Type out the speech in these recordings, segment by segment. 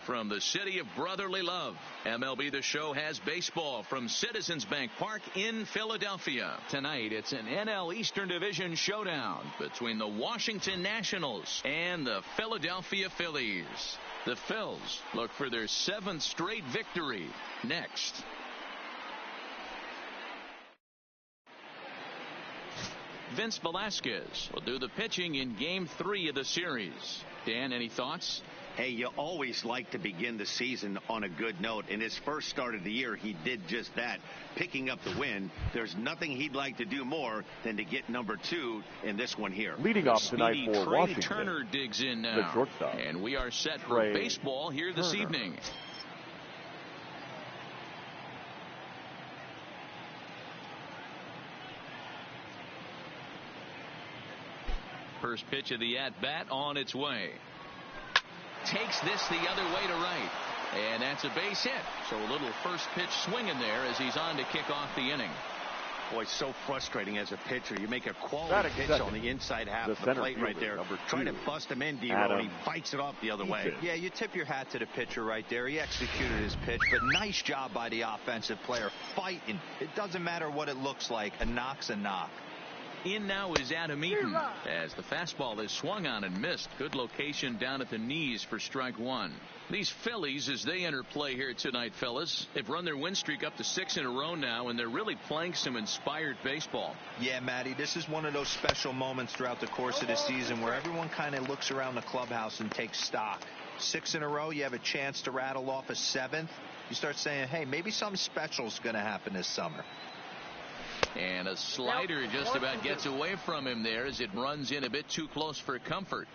from the city of brotherly love. MLB The Show has baseball from Citizens Bank Park in Philadelphia. Tonight, it's an NL Eastern Division showdown between the Washington Nationals and the Philadelphia Phillies. The Phils look for their 7th straight victory next. Vince Velasquez will do the pitching in Game 3 of the series. Dan, any thoughts? Hey, you always like to begin the season on a good note. In his first start of the year, he did just that, picking up the win. There's nothing he'd like to do more than to get number 2 in this one here. Leading off tonight for Trey Washington, Turner digs in now. the shortstop. And we are set for baseball here this evening. First pitch of the at-bat on its way. Takes this the other way to right. And that's a base hit. So a little first pitch swinging there as he's on to kick off the inning. Boy, it's so frustrating as a pitcher. You make a quality pitch on the inside half of the plate right there. Try to bust him in, D-Row, and he bites it off the other way. Yeah, you tip your hat to the pitcher right there. He executed his pitch, but nice job by the offensive player. Fighting. It doesn't matter what it looks like. A knock's a knock. In now is Adam Eaton as the fastball is swung on and missed. Good location down at the knees for strike 1. These Phillies, as they enter play here tonight, fellas, have run their win streak up to 6 in a row now, and they're really playing some inspired baseball. Yeah, Matty, this is one of those special moments throughout the course of the season where everyone kind of looks around the clubhouse and takes stock. 6 in a row, you have a chance to rattle off a 7th. You start saying, hey, maybe something special is going to happen this summer. And a slider just about gets away from him there as it runs in a bit too close for comfort.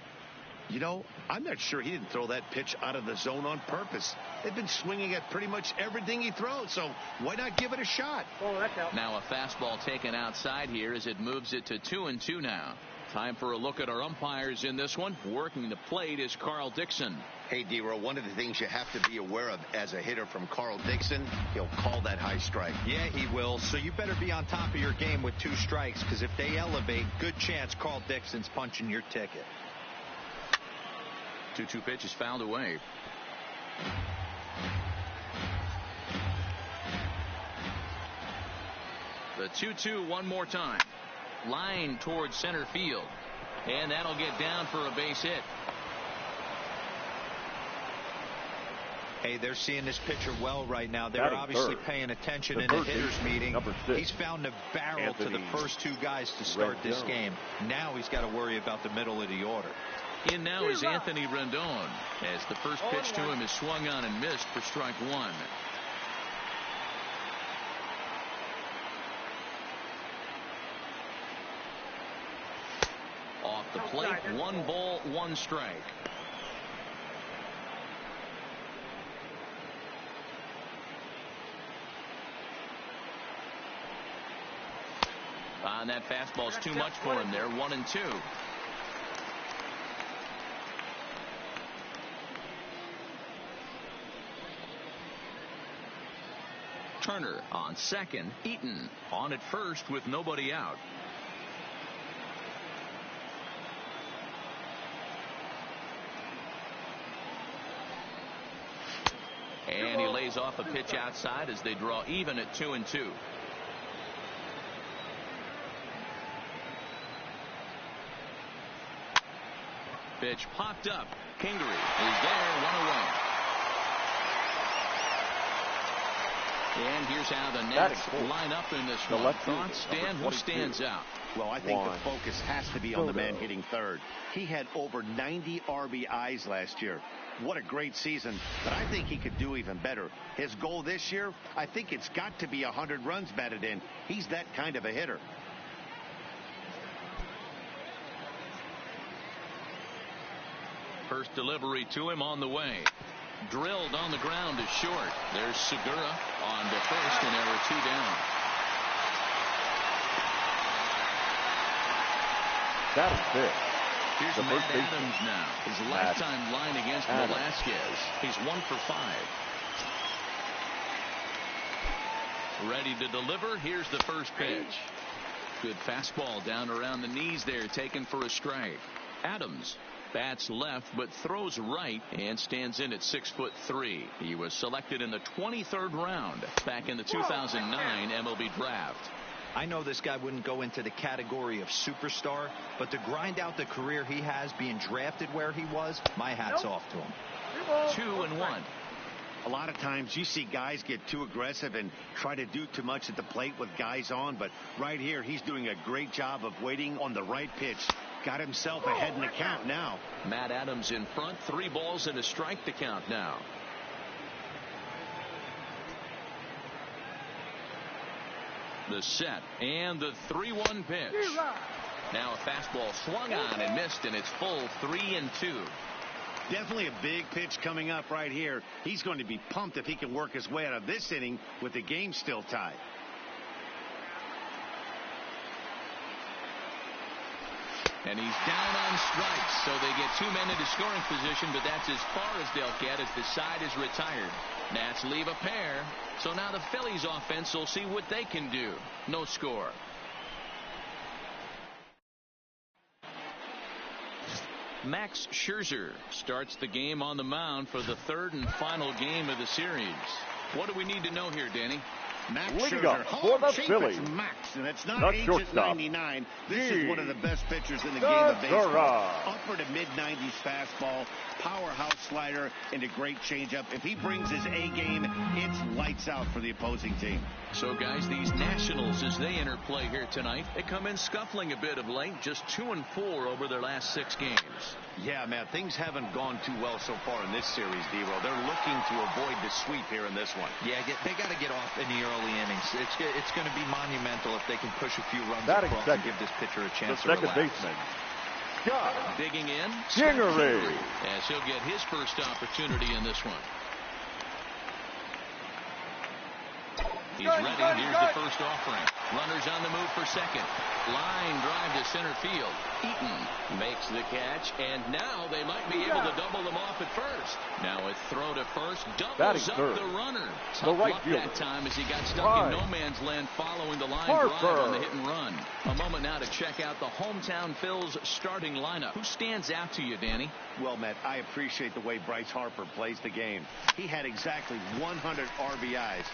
You know, I'm not sure he didn't throw that pitch out of the zone on purpose. They've been swinging at pretty much everything he throws, so why not give it a shot? Now a fastball taken outside here as it moves it to 2-2 now. Time for a look at our umpires in this one. Working the plate is Carl Dixon. Hey, D-Row, one of the things you have to be aware of as a hitter from Carl Dixon, he'll call that high strike. Yeah, he will. So you better be on top of your game with 2 strikes, because if they elevate, good chance Carl Dixon's punching your ticket. 2-2 pitch is fouled away. The 2-2 one more time. Line towards center field. And that'll get down for a base hit. Hey, they're seeing this pitcher well right now. They're obviously paying attention in the hitters meeting. He's found a barrel to the first 2 guys to start this game. Now he's got to worry about the middle of the order. In now is Anthony Rendon as the first pitch to him is swung on and missed for strike 1. Off the plate, 1 ball, 1 strike. And that fastball's too much for him there. 1-2. Turner on second. Eaton on at first with nobody out. And he lays off a pitch outside as they draw even at 2-2. Pitch popped up. Kingery is there, 1 away. And here's how the Nats line up in this one. Thoughts, Stan, who stands out? Well, I think the focus has to be on the man hitting third. He had over 90 RBIs last year. What a great season, but I think he could do even better. His goal this year, I think it's got to be 100 runs batted in. He's that kind of a hitter. First delivery to him on the way. Drilled on the ground is short. There's Segura on to first, and there are 2 down. That is it. Here's Matt Adams now. His lifetime line against Velasquez. He's 1 for 5. Ready to deliver. Here's the first pitch. Good fastball down around the knees there, taken for a strike. Adams Bats left but throws right and stands in at 6'3". He was selected in the 23rd round back in the 2009 MLB draft. I know this guy wouldn't go into the category of superstar, but to grind out the career he has being drafted where he was, my hat's off to him. 2-1. A lot of times you see guys get too aggressive and try to do too much at the plate with guys on, but right here he's doing a great job of waiting on the right pitch. Got himself ahead in the count now. Matt Adams in front, 3 balls and a strike to count now. The set and the 3-1 pitch. Now a fastball swung on and missed, and it's full 3-2. Definitely a big pitch coming up right here. He's going to be pumped if he can work his way out of this inning with the game still tied. And he's down on strikes, so they get 2 men into scoring position, but that's as far as they'll get as the side is retired. Nats leave a pair, so now the Phillies offense will see what they can do. No score. Max Scherzer starts the game on the mound for the 3rd and final game of the series. What do we need to know here, Danny? Max Leading Scherzer, up for the Phillies, Max, and it's not age shortstop, 99. This is one of the best pitchers in the game of baseball. Upper to mid-90s fastball, powerhouse slider, and a great changeup. If he brings his A game, it's lights out for the opposing team. So, guys, these Nationals, as they enter play here tonight, they come in scuffling a bit of late, just 2-4 over their last 6 games. Yeah, Matt, things haven't gone too well so far in this series, D-Ro. They're looking to avoid the sweep here in this one. Yeah, they got to get off in the early innings. It's going to be monumental if they can push a few runs across and give this pitcher a chance to relax. The second baseman, Scott digging in, Kingery, as he'll get his first opportunity in this one. He's ready. Here's the first offering. Runners on the move for second. Line drive to center field. Eaton makes the catch, and now they might be able to double them off at first. Now a throw to first, doubles up the runner. Tough luck that time as he got stuck in no man's land following the line drive on the hit and run. A moment now to check out the hometown Phils starting lineup. Who stands out to you, Danny? Well, Matt, I appreciate the way Bryce Harper plays the game. He had exactly 100 RBIs.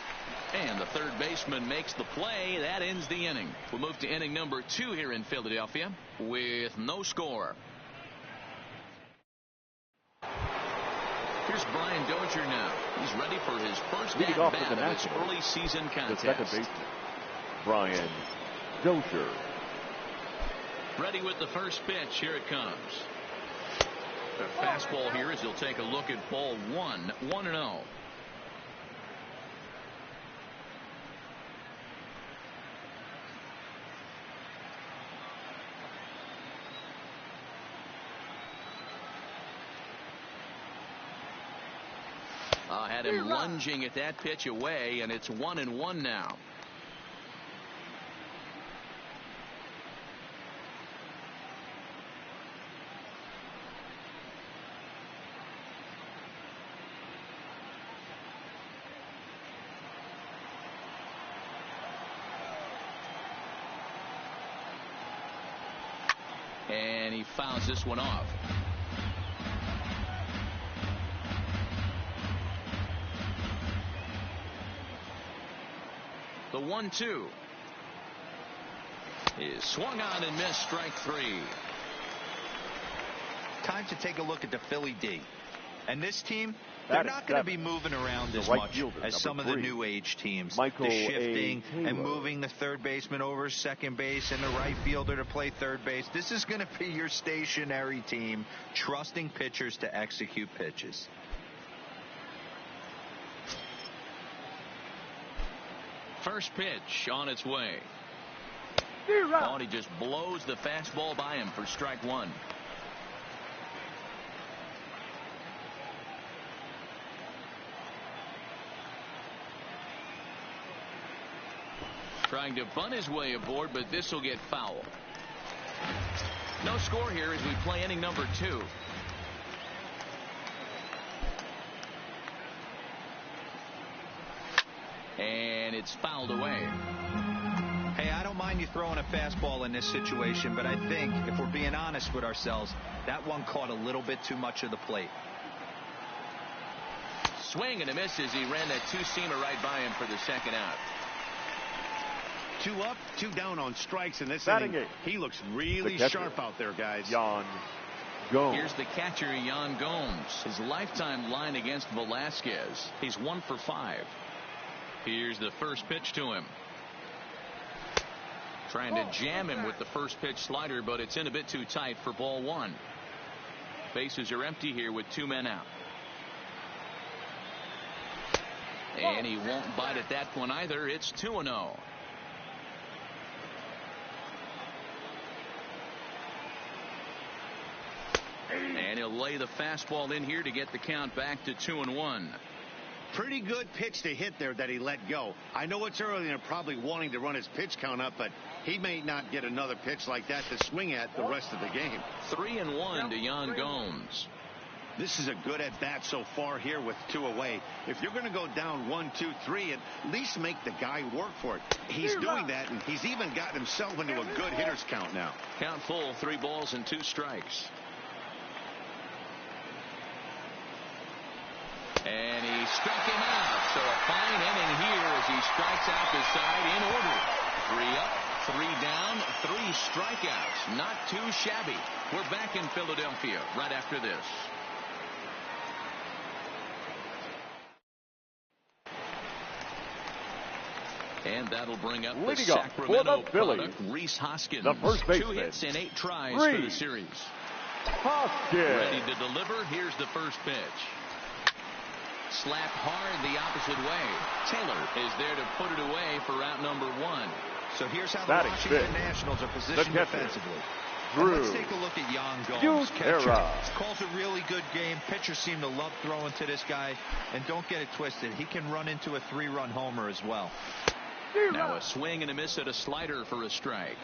And the third baseman makes the play. That ends the inning. We'll move to inning number 2 here in Philadelphia with no score. Here's Brian Dozier now. He's ready for his first at-bat of his early season contest. The second baseman, Brian Dozier. Ready with the first pitch. Here it comes. The fastball here as he'll take a look at ball 1. 1-0. Had him lunging at that pitch away, and it's 1-1 now. And he fouls this one off. The 1-2 is swung on and missed. Strike 3. Time to take a look at the Philly D. And this team, they're not going to be moving around as much as some of the new age teams. They're shifting and moving the third baseman over second base and the right fielder to play third base. This is going to be your stationary team, trusting pitchers to execute pitches. First pitch on its way. Oh, and he just blows the fastball by him for strike 1. Trying to bunt his way aboard, but this will get foul. No score here as we play inning number 2. And it's fouled away. Hey, I don't mind you you throwing a fastball in this situation, but I think if we're being honest with ourselves, that one caught a little bit too much of the plate. Swing and a miss as he ran that two-seamer right by him for the second out. 2 up, 2 down on strikes in this Batting inning. He looks really sharp out there, guys. Yan Gomes. Here's the catcher, Yan Gomes. His lifetime line against Velasquez. He's 1 for 5. Here's the first pitch to him. Trying to jam him with the first pitch slider, but it's in a bit too tight for ball 1. Bases are empty here with 2 men out. And he won't bite at that one either. It's 2-0. And he'll lay the fastball in here to get the count back to 2-1. Pretty good pitch to hit there that he let go. I know it's early and probably wanting to run his pitch count up, but he may not get another pitch like that to swing at the rest of the game. 3-1 to Yan Gomes. This is a good at bat so far here with 2 away. If you're going to go down 1, 2, 3, at least make the guy work for it. He's doing that, and he's even gotten himself into a good hitter's count now. Count full, 3 balls and 2 strikes. And he struck him out. So a fine inning here as he strikes out the side in order. 3 up, 3 down, 3 strikeouts. Not too shabby. We're back in Philadelphia right after this. And that'll bring up the Sacramento product, Rhys Hoskins. The first baseman. 2 hits and 8 tries for the series. Hoskins. Ready to deliver. Here's the first pitch. Slapped hard the opposite way. Taylor is there to put it away for out number 1. So here's how the Washington Nationals are positioned defensively. Let's take a look at Yan Gomes, catcher. Calls a really good game. Pitchers seem to love throwing to this guy. And don't get it twisted. He can run into a 3-run homer as well. Now a swing and a miss at a slider for a strike.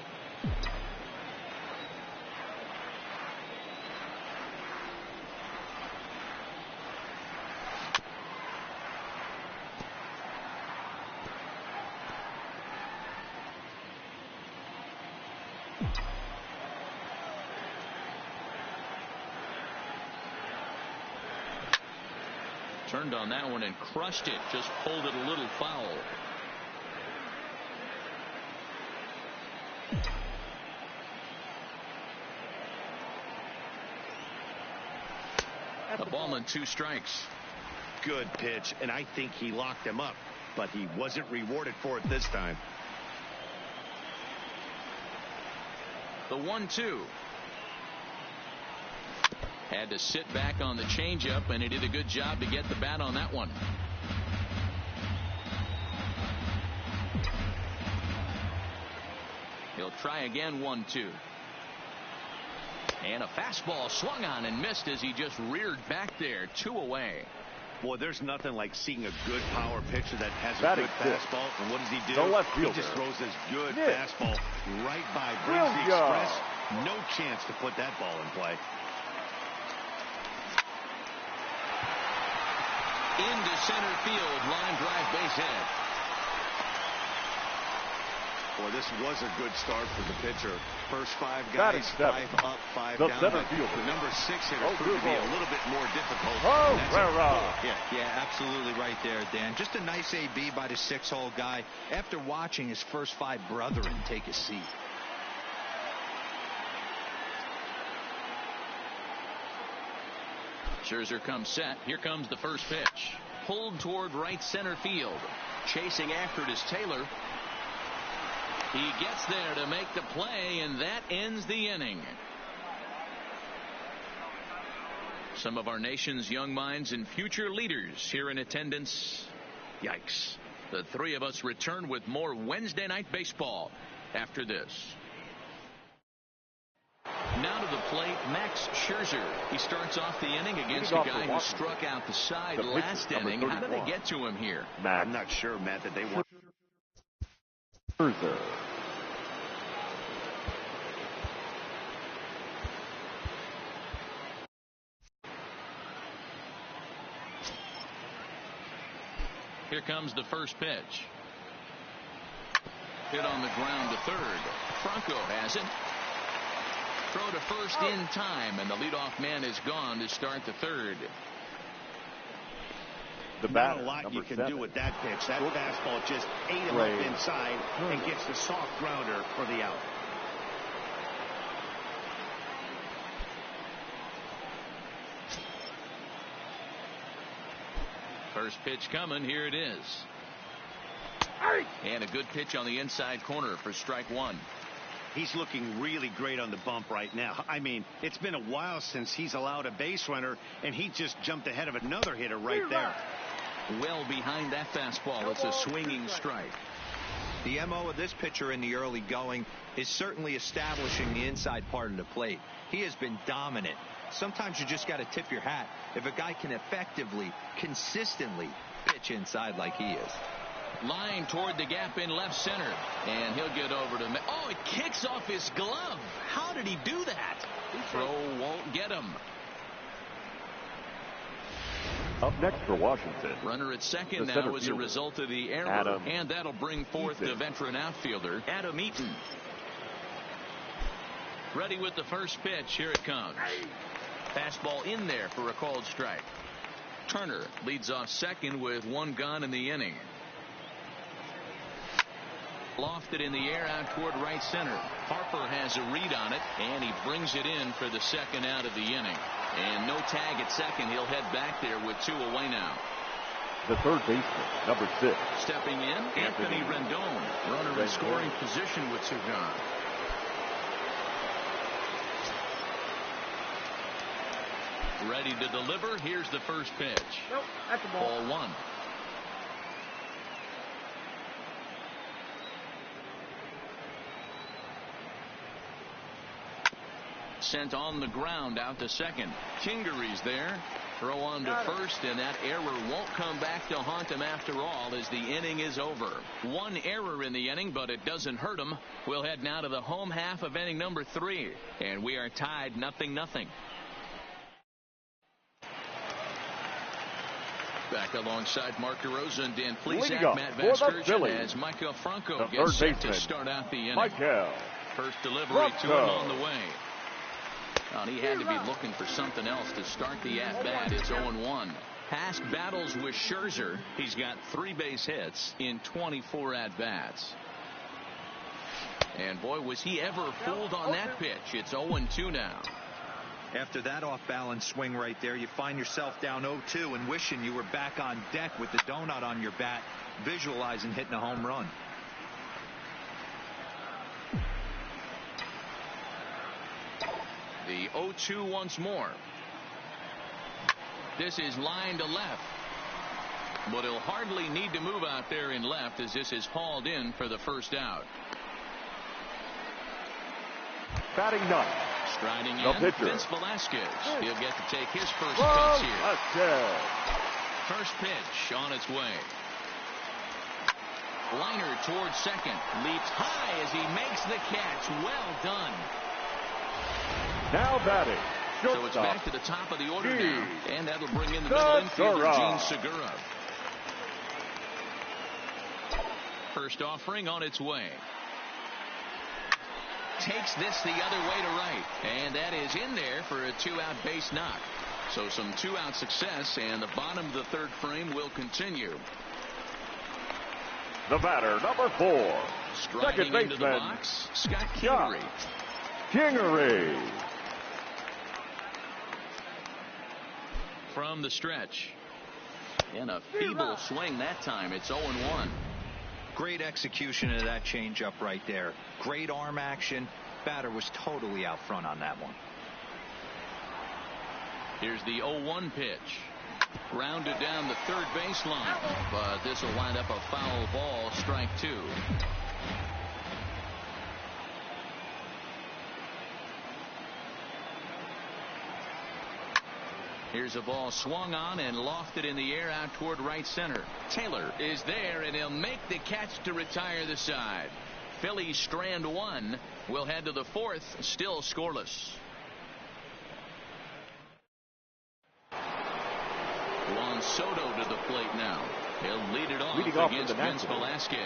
Turned on that one and crushed it. Just pulled it a little foul. A ball and 2 strikes. Good pitch, and I think he locked him up, but he wasn't rewarded for it this time. The 1-2. Had to sit back on the changeup, and he did a good job to get the bat on that one. He'll try again. 1-2. And a fastball swung on and missed as he just reared back there. 2 away. Boy, there's nothing like seeing a good power pitcher that has a good fastball. And what does he do? The left he fielder. just throws this good fastball right by brings the express. No chance to put that ball in play. Into center field, line drive, base hit. Boy, this was a good start for the pitcher. First 5 guys, 5 up, 5 down. Center fielder. The number 6 hitter proved to be a little bit more difficult. Yeah, absolutely right there, Dan. Just a nice AB by the 6-hole guy after watching his first 5 brethren take a seat. Scherzer comes set. Here comes the first pitch. Pulled toward right center field. Chasing after it is Taylor. He gets there to make the play, and that ends the inning. Some of our nation's young minds and future leaders here in attendance. Yikes. The 3 of us return with more Wednesday night baseball after this. Now to the plate, Max Scherzer. He starts off the inning against a guy who struck out the side last inning. How did they get to him here? I'm not sure, Matt, that they want. Scherzer. Here comes the first pitch. Hit on the ground to third. Franco has it. Throw to first in time, and the leadoff man is gone to start the third. Not a lot you can do with that pitch. That fastball just ate him up inside and gets the soft grounder for the out. First pitch coming. Here it is. And a good pitch on the inside corner for strike one. He's looking really great on the bump right now. I mean, it's been a while since he's allowed a base runner, and he just jumped ahead of another hitter right there. Well behind that fastball. It's a swinging strike. The MO of this pitcher in the early going is certainly establishing the inside part of the plate. He has been dominant. Sometimes you just got to tip your hat if a guy can effectively, consistently pitch inside like he is. Line toward the gap in left center, and he'll get over to oh, it kicks off his glove. How did he do that? Throw won't get him. Up next for Washington. Runner at second now as a result of the error, and that'll bring forth the veteran outfielder Adam Eaton. Ready with the first pitch. Here it comes. Fastball in there for a called strike. Turner leads off second with one gone in the inning. Lofted in the air out toward right center. Harper has a read on it, and he brings it in for the second out of the inning. And no tag at second. He'll head back there with two away now. The third baseman, number 6. Stepping in, Anthony Rendon. Runner in scoring position with two gone. Ready to deliver. Here's the first pitch. Nope, that's a ball. Ball one. Sent on the ground out to second. Kingery's there. Throw on to first, and that error won't come back to haunt him after all as the inning is over. One error in the inning, but it doesn't hurt him. We'll head now to the home half of inning number 3, and we are tied 0-0. Back alongside Mark DeRosa and Dan Plesac, Matt Vasgersian as Michael Franco gets set to start out the inning. First delivery to him on the way. And he had to be looking for something else to start the at-bat. It's 0-1. Past battles with Scherzer, he's got 3 base hits in 24 at-bats. And boy, was he ever fooled on that pitch. It's 0-2 now. After that off-balance swing right there, you find yourself down 0-2 and wishing you were back on deck with the donut on your bat, visualizing hitting a home run. The 0-2 once more. This is line to left. But he'll hardly need to move out there in left as this is hauled in for the first out. Batting ninth. Striding the in, pitcher. Vince Velasquez. He'll get to take his first pitch here. First pitch on its way. Liner towards second. Leaps high as he makes the catch. Well done. Now batting. So it's back to the top of the order now. And that'll bring in the middle infielder, Gene Segura. First offering on its way. Takes this the other way to right. And that is in there for a 2-out base knock. So some 2-out success, and the bottom of the third frame will continue. The batter, number 4. Striding into the box, Scott Kingery. Kingery. From the stretch. And a feeble swing that time. It's 0-1. Great execution of that changeup right there. Great arm action. Batter was totally out front on that one. Here's the 0-1 pitch. Grounded down the third baseline. But this will wind up a foul ball. Strike 2. Here's a ball swung on and lofted in the air out toward right center. Taylor is there, and he'll make the catch to retire the side. Phillies strand 1. We'll head to the 4th, still scoreless. 1 Juan Soto to the plate now. He'll lead it off against Vince Velasquez.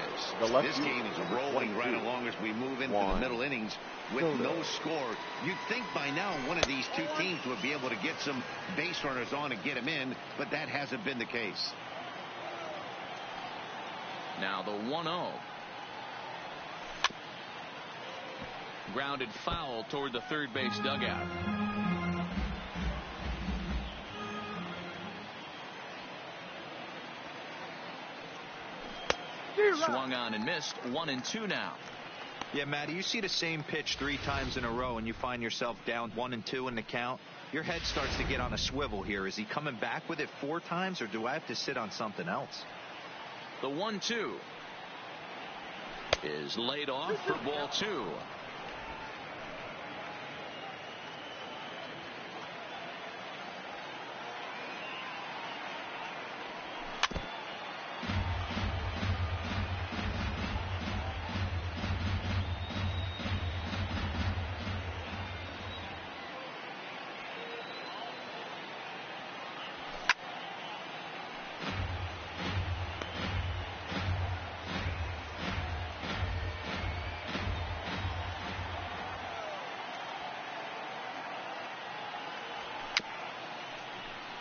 This game is rolling right along as we move into the middle innings with no score. You'd think by now one of these two teams would be able to get some base runners on and get them in, but that hasn't been the case. Now the 1-0. Grounded foul toward the third base dugout. Swung on and missed. 1-2 now. Yeah, Matty, you see the same pitch 3 times in a row and you find yourself down 1-2 in the count. Your head starts to get on a swivel here. Is he coming back with it 4 times, or do I have to sit on something else? The 1-2 is laid off for ball 2.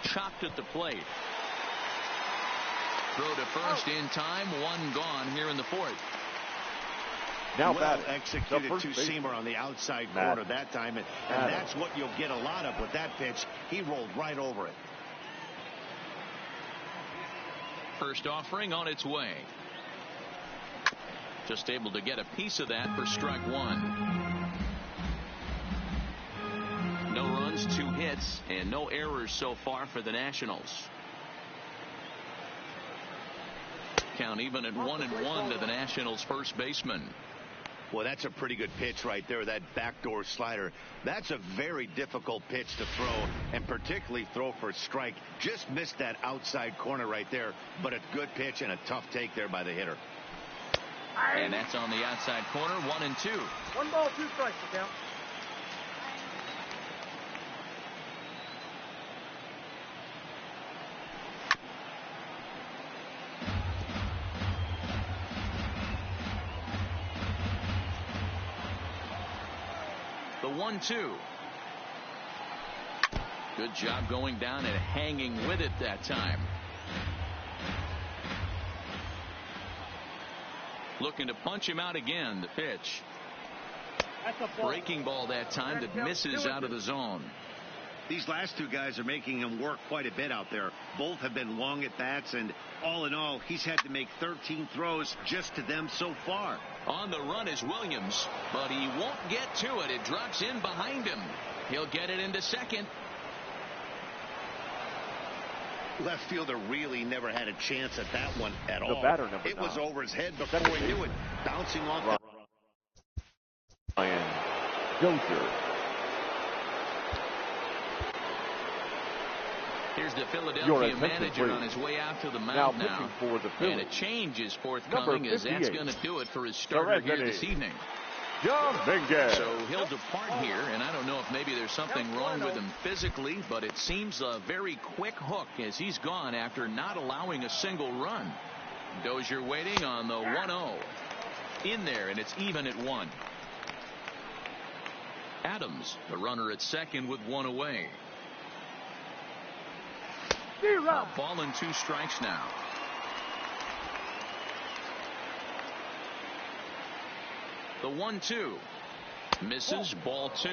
Chopped at the plate. Throw to first in time. 1 gone here in the 4th. Now well executed two-seamer on the outside corner that time, and that's what you'll get a lot of with that pitch. He rolled right over it. First offering on its way. Just able to get a piece of that for strike 1. No runs, 2 hits, and no errors so far for the Nationals. Count even at 1-1 to the Nationals' first baseman. Well, that's a pretty good pitch right there, that backdoor slider. That's a very difficult pitch to throw, and particularly throw for a strike. Just missed that outside corner right there, but a good pitch and a tough take there by the hitter. And that's on the outside corner. 1-2. 1 ball, 2 strikes to count. The 1-2. Good job going down and hanging with it that time. Looking to punch him out again. The pitch. Breaking ball that time that misses out of the zone. These last 2 guys are making him work quite a bit out there. Both have been long at bats, and all in all, he's had to make 13 throws just to them so far. On the run is Williams, but he won't get to it. It drops in behind him. He'll get it into second. Left fielder really never had a chance at that one at all. Batter, it was over his head before he knew it. Bouncing off Ryan Dozier. Here's the Philadelphia manager on his way out to the mound now. For the Phillies. And a change is forthcoming, as that's going to do it for his starter here this evening. So he'll depart here, and I don't know if maybe there's something wrong with him physically, but it seems a very quick hook as he's gone after not allowing a single run. Dozier waiting on the 1-0. In there, and it's even at 1. Adams, the runner at second with 1 away. A ball and 2 strikes now. The 1-2 misses. Ball 2.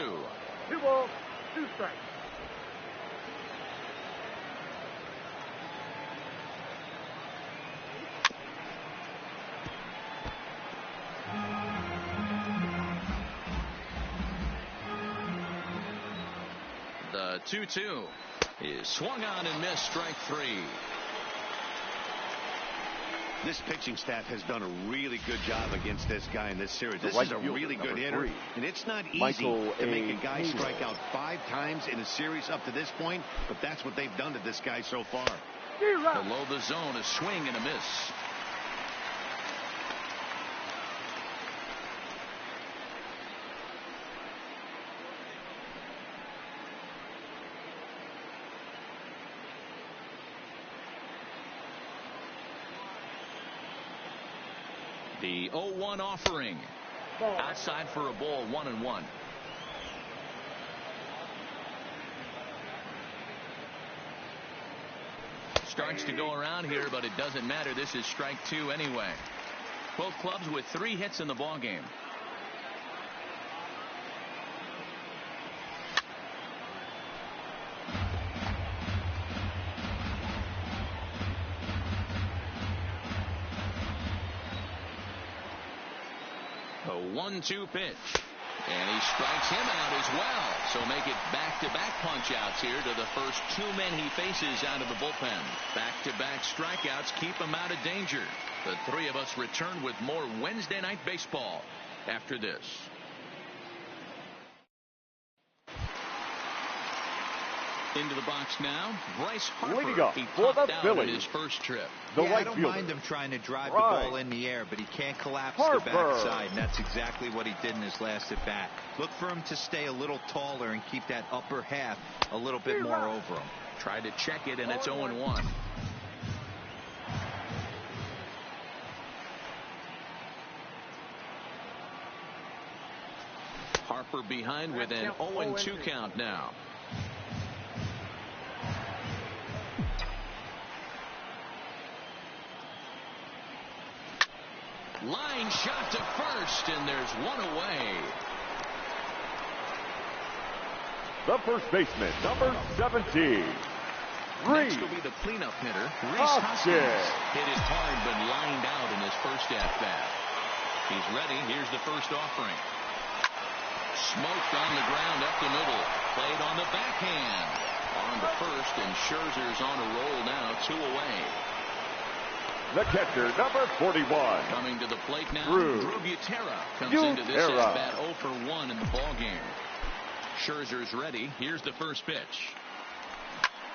2 balls, 2 strikes. The 2-2 is swung on and missed. Strike 3. This pitching staff has done a really good job against this guy in this series. This is a really good hitter, and it's not easy to make a guy strike out 5 times in a series up to this point, but that's what they've done to this guy so far. Below the zone, a swing and a miss. The 0-1 offering. Outside for a ball, 1-1. Starts to go around here, but it doesn't matter. This is strike 2 anyway. Both clubs with 3 hits in the ball game. A 1-2 pitch. And he strikes him out as well. So make it back-to-back punch-outs here to the first 2 men he faces out of the bullpen. Back-to-back strikeouts keep him out of danger. The 3 of us return with more Wednesday Night Baseball after this. Into the box now, Bryce Harper. He popped out in his first trip. I don't mind him trying to drive the ball in the air, but he can't collapse the backside, and that's exactly what he did in his last at-bat. Look for him to stay a little taller and keep that upper half a little bit more over him. Tried to check it, and it's 0-1. Harper behind with an 0-2 count now. Line shot to first, and there's 1 away. The first baseman, number 17. Next will be the cleanup hitter, Rhys Hoskins. Hit it hard, but lined out in his first at-bat. He's ready. Here's the first offering. Smoked on the ground up the middle. Played on the backhand. On to first, and Scherzer's on a roll now, 2 away. The catcher, number 41. Coming to the plate now, Drew Butera comes into this at-bat 0 for 1 in the ballgame. Scherzer's ready. Here's the first pitch.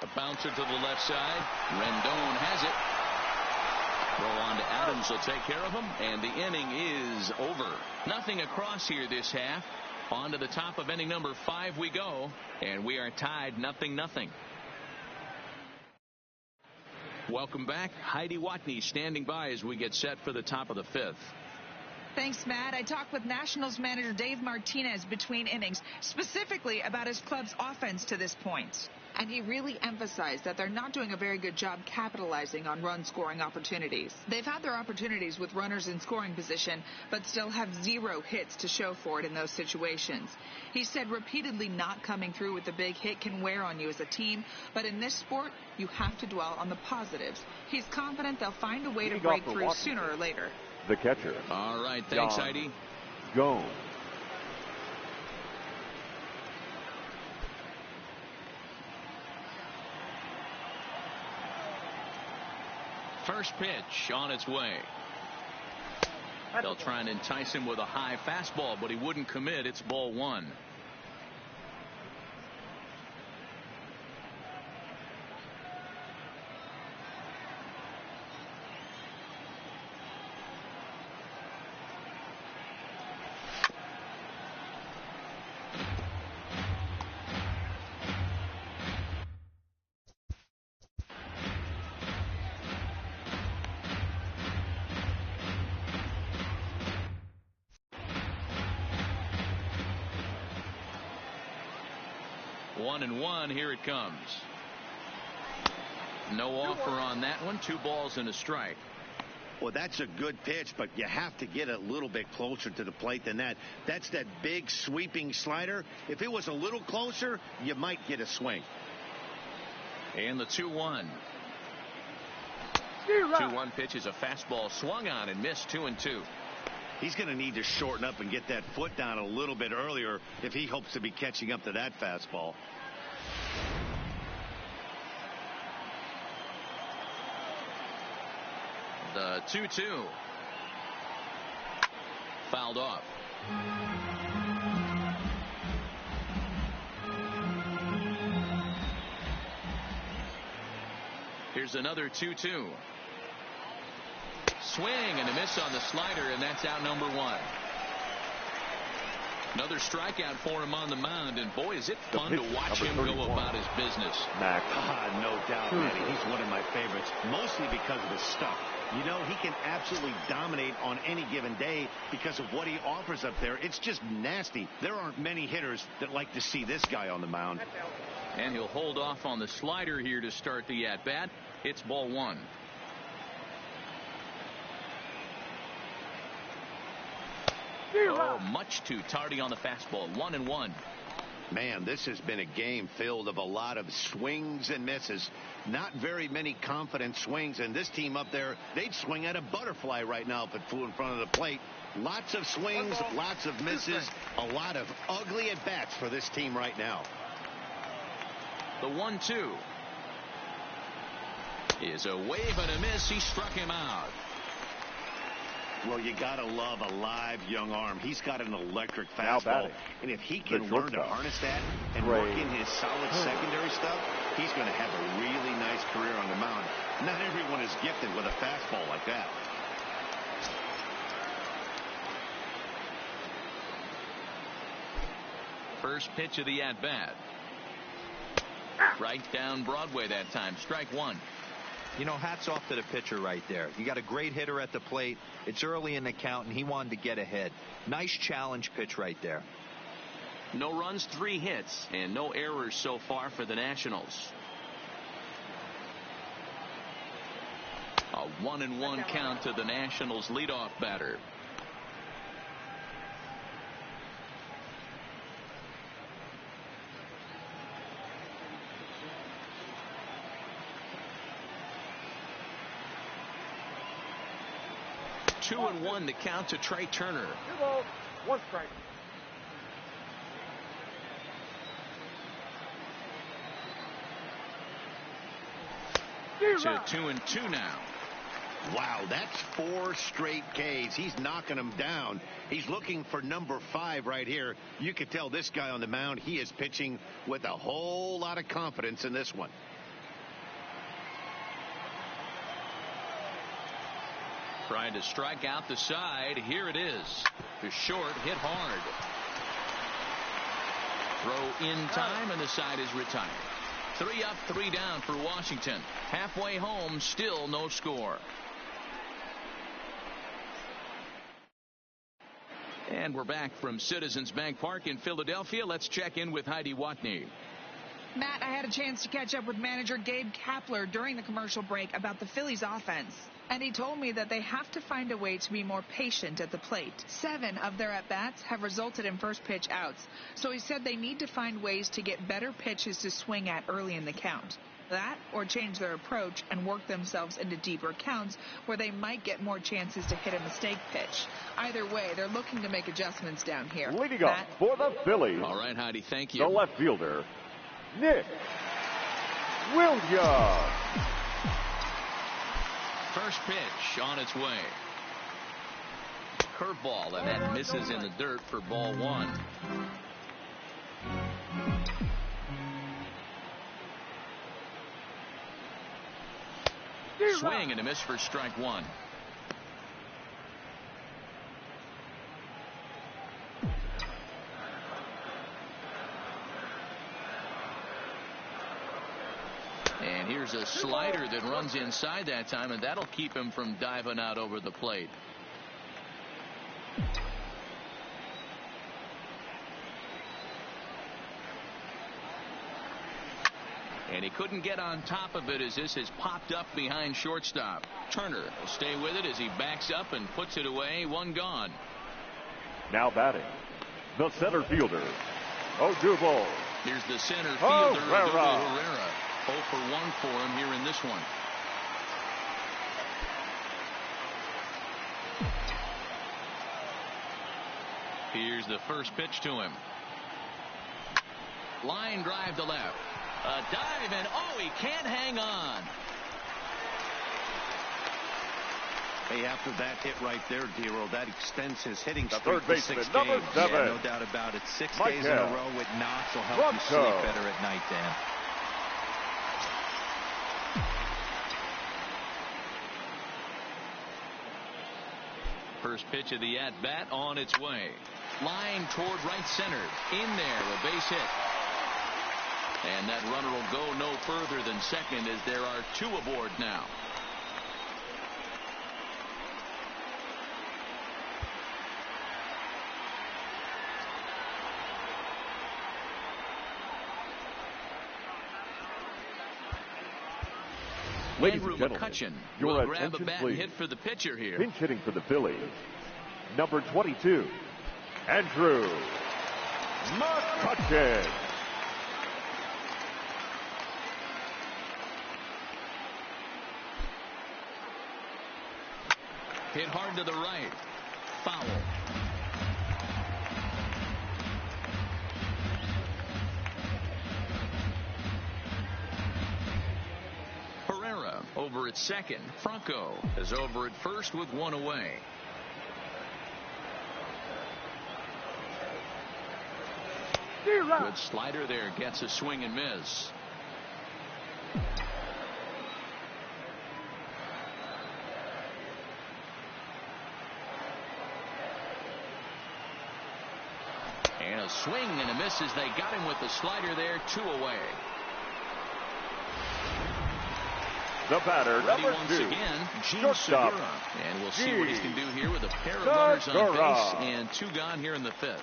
A bouncer to the left side. Rendon has it. Throw on to Adams will take care of him, and the inning is over. Nothing across here this half. On to the top of inning number 5 we go, and we are tied 0-0. Welcome back. Heidi Watney standing by as we get set for the top of the 5th. Thanks, Matt. I talked with Nationals manager Dave Martinez between innings, specifically about his club's offense to this point. And he really emphasized that they're not doing a very good job capitalizing on run-scoring opportunities. They've had their opportunities with runners in scoring position, but still have 0 hits to show for it in those situations. He said repeatedly not coming through with the big hit can wear on you as a team, but in this sport, you have to dwell on the positives. He's confident they'll find a way to break through sooner or later. The catcher. All right, thanks, Heidi. Go. First pitch on its way. They'll try and entice him with a high fastball, but he wouldn't commit. It's ball 1. One and one. Here it comes. No offer on that one. 2 balls and a strike. Well, that's a good pitch, but you have to get a little bit closer to the plate than that. That's that big sweeping slider. If it was a little closer, you might get a swing. And the 2-1. 2-1 pitch is a fastball swung on and missed. 2-2. He's going to need to shorten up and get that foot down a little bit earlier if he hopes to be catching up to that fastball. The 2-2. Fouled off. Here's another 2-2. Swing and a miss on the slider, and that's out number 1. Another strikeout for him on the mound, and boy, is it fun to watch him go about his business. No doubt, Matty. He's one of my favorites, mostly because of his stuff. You know, he can absolutely dominate on any given day because of what he offers up there. It's just nasty. There aren't many hitters that like to see this guy on the mound. And he'll hold off on the slider here to start the at-bat. It's ball one. Oh, much too tardy on the fastball. 1-1. Man, this has been a game filled of a lot of swings and misses. Not very many confident swings, and this team up there, they'd swing at a butterfly right now if it flew in front of the plate. Lots of swings, lots of misses, a lot of ugly at-bats for this team right now. The 1-2 is a wave and a miss. He struck him out. Well, you got to love a live young arm. He's got an electric fastball. And if he can learn to harness that and work in his solid secondary stuff, he's going to have a really nice career on the mound. Not everyone is gifted with a fastball like that. First pitch of the at-bat. Right down Broadway that time. Strike one. You know, hats off to the pitcher right there. You got a great hitter at the plate. It's early in the count, and he wanted to get ahead. Nice challenge pitch right there. No runs, 3 hits, and no errors so far for the Nationals. A 1-1 count to the Nationals leadoff batter. Two and 1 to count to Trey Turner. 2 balls, 1 strike. To 2-2 now. Wow, that's 4 straight Ks. He's knocking them down. He's looking for number 5 right here. You can tell this guy on the mound, he is pitching with a whole lot of confidence in this one. Trying to strike out the side. Here it is. To short, hit hard. Throw in time, and the side is retired. 3 up, 3 down for Washington. Halfway home, still no score. And we're back from Citizens Bank Park in Philadelphia. Let's check in with Heidi Watney. Matt, I had a chance to catch up with manager Gabe Kapler during the commercial break about the Phillies offense. And he told me that they have to find a way to be more patient at the plate. 7 of their at-bats have resulted in first pitch outs. So he said they need to find ways to get better pitches to swing at early in the count. That or change their approach and work themselves into deeper counts where they might get more chances to hit a mistake pitch. Either way, they're looking to make adjustments down here. Leading up for the Phillies. All right, Heidi, thank you. The left fielder, Nick Williams. First pitch on its way. Curveball, and that misses in the dirt for ball 1. Swing and a miss for strike 1. And here's a slider that runs inside that time, and that'll keep him from diving out over the plate. And he couldn't get on top of it as this has popped up behind shortstop. Turner will stay with it as he backs up and puts it away. 1 gone. Now batting, the center fielder, Odubel. Here's the center fielder, Herrera. 0 for 1 for him here in this one. Here's the first pitch to him. Line drive to left. A dive, and oh, he can't hang on. Hey, after that hit right there, Dero, that extends his hitting streak third to 6 baseman, games. number 7. Yeah, no doubt about it. 6 days in a row with knocks will help you sleep better at night, Dan. first pitch of the at-bat on its way. Line toward right center. In there, a base hit. And that runner will go no further than second as there are two aboard now. Ladies Andrew and gentlemen, McCutcheon your will grab a attention, bat please. and hit for the pitcher here. Pinch hitting for the Phillies, number 22, Andrew McCutcheon. Hit hard to the right. Foul. Herrera over at second. Franco is over at first with one away. Good slider there. Gets a swing and miss. And a swing and a miss as they got him with the slider there. Two away. The batter, Ready number once 2, again, Gene shortstop, Segura. And we'll see what he can do here with a pair of Segura. runners on base and two gone here in the fifth.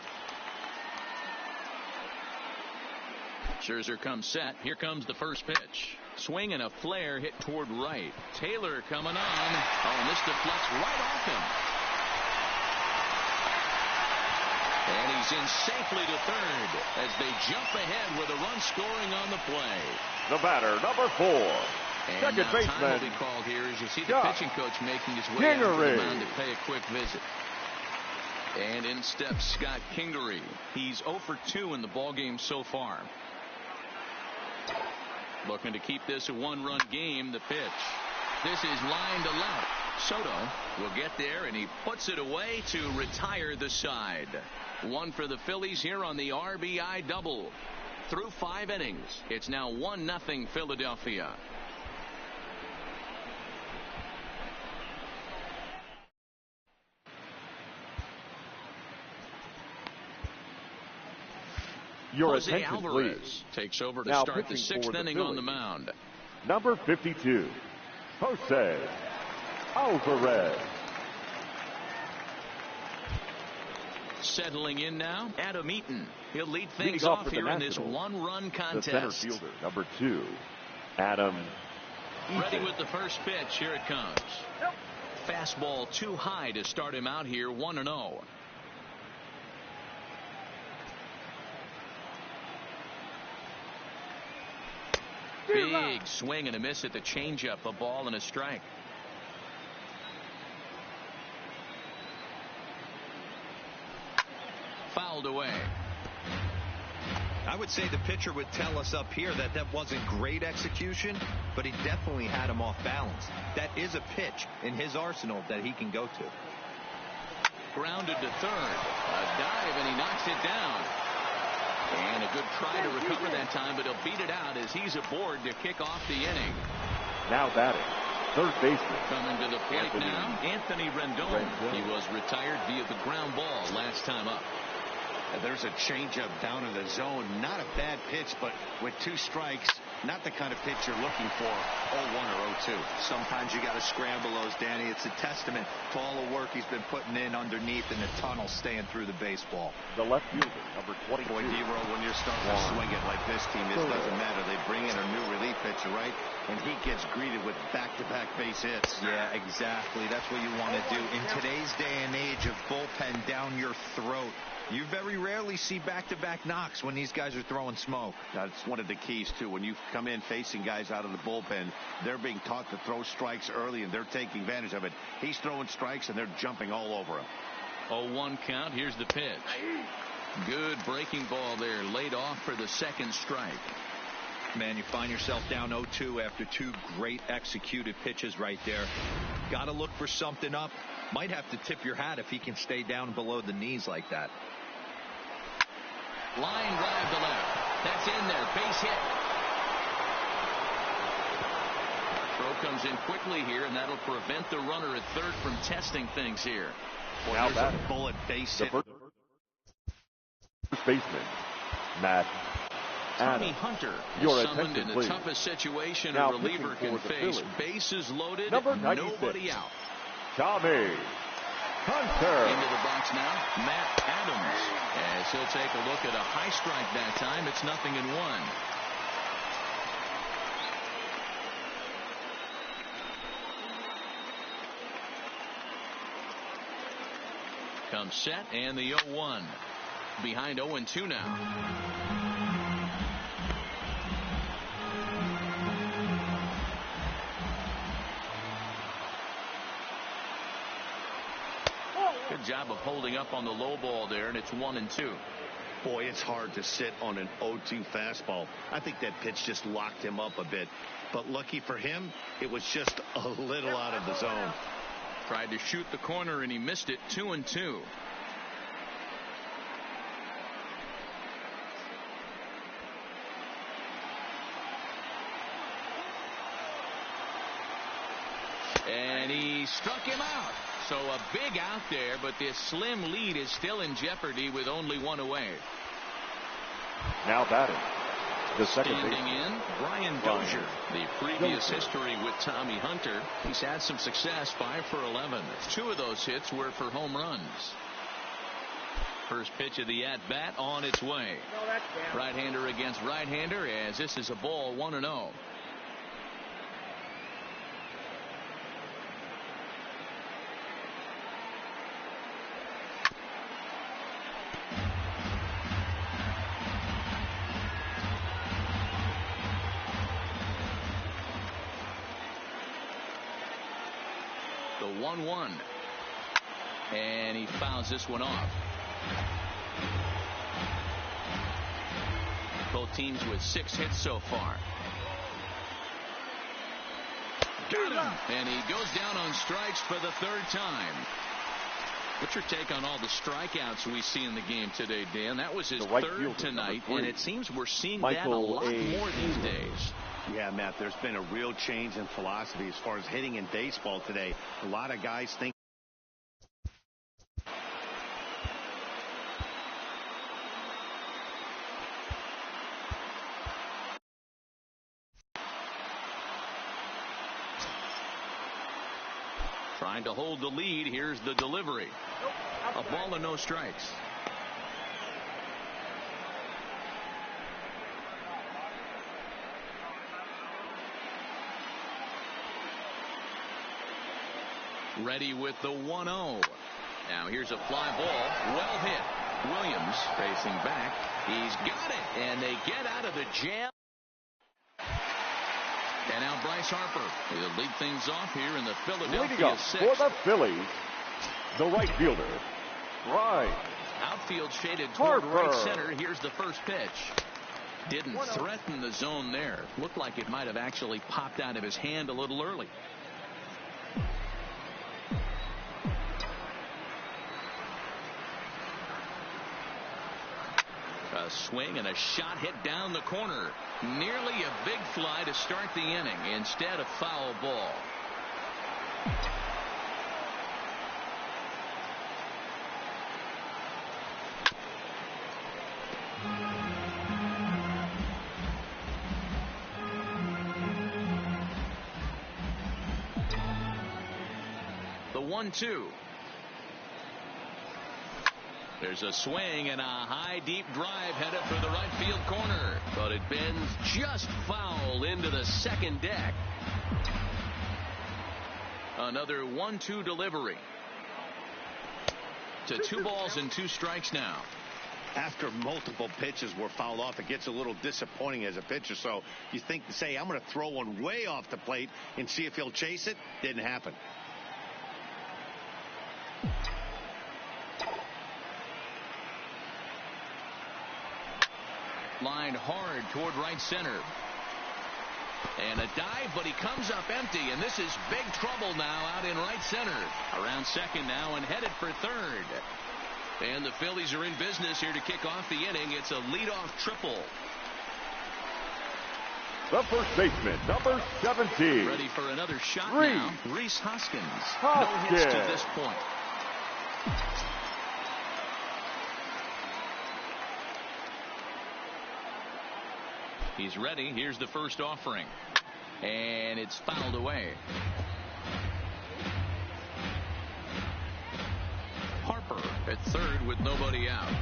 Scherzer comes set. Here comes the first pitch. Swing and a flare hit toward right. Taylor coming on. Oh, and this deflects right off him. And he's in safely to third as they jump ahead with a run scoring on the play. The batter, number 4, And second now time will baseman, be called here as you see the Josh pitching coach making his way out to the Kingery. mound to pay a quick visit. And in steps Scott Kingery. He's 0 for 2 in the ballgame so far. Looking to keep this a one-run game. The pitch. This is line to left. Soto will get there, and he puts it away to retire the side. One for the Phillies here on the RBI double. Through 5 innings, it's now 1-0 Philadelphia. Your Jose attention, Alvarez please. takes over to Now start the pitching 6th for the inning on the Phillies. mound. Number 52, Jose Alvarez. Settling in now, Adam Eaton. He'll lead Leading things off off for the here in this Nationals, one-run The contest. center fielder, number 2, Adam Ready Eaton. with the first pitch. Here it comes. Fastball too high to start him out here 1-0. Big swing and a miss at the changeup. A ball and a strike. Fouled away. I would say the pitcher would tell us up here that that wasn't great execution, but he definitely had him off balance. That is a pitch in his arsenal that he can go to. Grounded to third. A dive, and he knocks it down. And a good try to recover that time, but he'll beat it out as he's aboard to kick off the inning. Now batting, third baseman. Coming to the plate now, Anthony Rendon. He was retired via the ground ball last time up. There's a changeup down in the zone. Not a bad pitch, but with 2 strikes, not the kind of pitch you're looking for 0-1 or 0-2. Sometimes you got to scramble those, Danny. It's a testament to all the work he's been putting in underneath in the tunnel, staying through the baseball. The left fielder, number 22. Boy, D-Roll, when you're starting to swing it like this team, it doesn't matter. They bring in a new relief pitcher, right? And he gets greeted with back-to-back base hits. Yeah, exactly. That's what you want to do. In today's day and age of bullpen down your throat, you very rarely see back-to-back knocks when these guys are throwing smoke. That's one of the keys, too. When you come in facing guys out of the bullpen, they're being taught to throw strikes early, and they're taking advantage of it. He's throwing strikes, and they're jumping all over him. 0-1 count. Here's the pitch. Good breaking ball there. Laid off for the second strike. Man, you find yourself down 0-2 after 2 great executed pitches right there. Got to look for something up. Might have to tip your hat if he can stay down below the knees like that. Line drive to left. That's in there. Base hit. Throw comes in quickly here, and that'll prevent the runner at third from testing things here. Boy, Now there's a bullet base hit. First baseman, Matt Tommy Adams. Hunter Your is summoned attention, in the please. toughest situation Now a reliever pitching can for the face. Phillies. Bases loaded, Number 96. nobody out. Tommy Hunter. Into the box now, Matt Adams. As he'll take a look at a high strike that time. It's 0-1. Comes set and the 0-1. Behind 0-2 now. Good job of holding up on the low ball there, and it's 1-2. Boy, it's hard to sit on an 0-2 fastball. I think that pitch just locked him up a bit. But lucky for him, it was just a little out of the zone. Tried to shoot the corner, and he missed it. 2-2. And he struck him out. So a big out there, but this slim lead is still in jeopardy with only one away. Now batting, the second Standing baseman, in, Brian Dozier. The previous history with Tommy Hunter. He's had some success, 5 for 11. 2 of those hits were for home runs. First pitch of the at-bat on its way. Right-hander against right-hander, as this is a ball, 1-0. The 1-1. And he fouls this one off. Both teams with 6 hits so far. Got him. And he goes down on strikes for the 3rd time. What's your take on all the strikeouts we see in the game today, Dan? That was his right 3rd tonight, and it seems we're seeing that a Michael lot more these days. Yeah, Matt, there's been a real change in philosophy as far as hitting in baseball today. A lot of guys think trying to hold the lead. Here's the delivery. A ball and no strikes. Ready with the 1-0. Now here's a fly ball. Well hit. Williams facing back. He's got it. And they get out of the jam. And now Bryce Harper will lead things off here in the leading Philadelphia up 6th. for the Phillies, the right fielder, Bryce Outfield shaded toward Harper. right center. Here's the first pitch. Didn't threaten the zone there. Looked like it might have actually popped out of his hand a little early. A swing and a shot hit down the corner. Nearly a big fly to start the inning. Instead, a foul ball. The 1-2. There's a swing and a high deep drive headed for the right field corner, but it bends just foul into the second deck. Another 1-2 delivery. To 2 balls and 2 strikes now. after multiple pitches were fouled off, it gets a little disappointing as a pitcher. So you think to say, I'm going to throw one way off the plate and see if he'll chase it. Didn't happen. Lined hard toward right center. And a dive, but he comes up empty, and this is big trouble now out in right center. Around second now and headed for third. And the Phillies are in business here to kick off the inning. It's a leadoff triple. The first baseman, number 17. Ready for another shot Rhys now. Rhys Hoskins. Hoskins. No hits to this point. He's ready. Here's the first offering. And it's fouled away. Harper at third with nobody out.